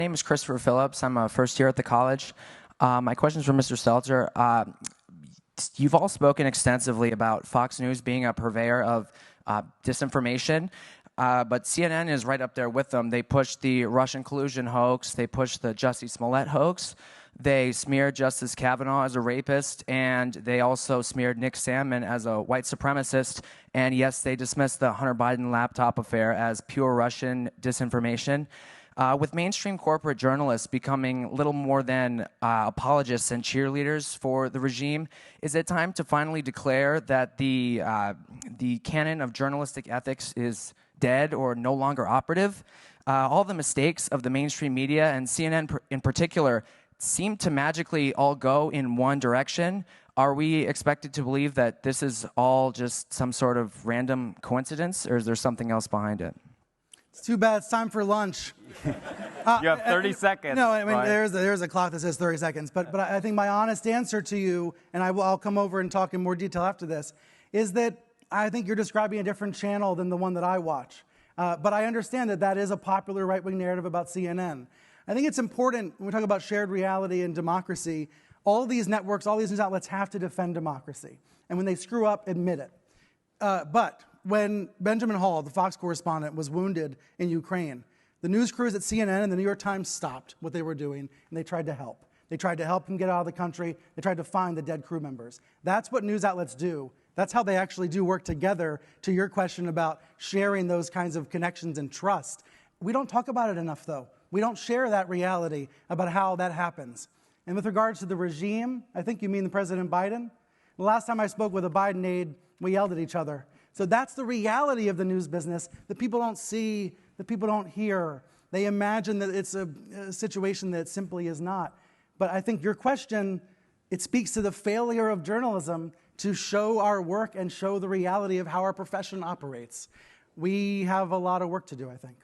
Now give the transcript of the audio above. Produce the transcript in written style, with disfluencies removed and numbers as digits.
My name is Christopher Phillips. I'm a first year at the college. My question is for Mr. Stelter. You've all spoken extensively about Fox News being a purveyor of disinformation, but CNN is right up there with them. They pushed the Russian collusion hoax. They pushed the Jussie Smollett hoax. They smeared Justice Kavanaugh as a rapist, and they also smeared Nick Sandmann as a white supremacist. And yes, they dismissed the Hunter Biden laptop affair as pure Russian disinformation. With mainstream corporate journalists becoming little more than apologists and cheerleaders for the regime, is it time to finally declare that the canon of journalistic ethics is dead or no longer operative? All the mistakes of the mainstream media, and CNN in particular, seem to magically all go in one direction. Are we expected to believe that this is all just some sort of random coincidence, or is there something else behind it? It's too bad. It's time for lunch. You have 30 seconds. No, I mean, Ryan. there's a clock that says 30 seconds. But I think my honest answer to you, and I'll come over and talk in more detail after this, is that I think you're describing a different channel than the one that I watch. But I understand that that is a popular right-wing narrative about CNN. I think it's important when we talk about shared reality and democracy, all these networks, all these news outlets have to defend democracy. And when they screw up, admit it. But when Benjamin Hall, the Fox correspondent, was wounded in Ukraine, the news crews at CNN and the New York Times stopped what they were doing, and they tried to help. They tried to help him get out of the country. They tried to find the dead crew members. That's what news outlets do. That's how they actually do work together, to your question about sharing those kinds of connections and trust. We don't talk about it enough, though. We don't share that reality about how that happens. And with regards to the regime, I think you mean the President Biden. The last time I spoke with a Biden aide, we yelled at each other. So that's the reality of the news business that people don't see, that people don't hear. They imagine that it's a situation that it simply is not. But I think your question, it speaks to the failure of journalism to show our work and show the reality of how our profession operates. We have a lot of work to do, I think.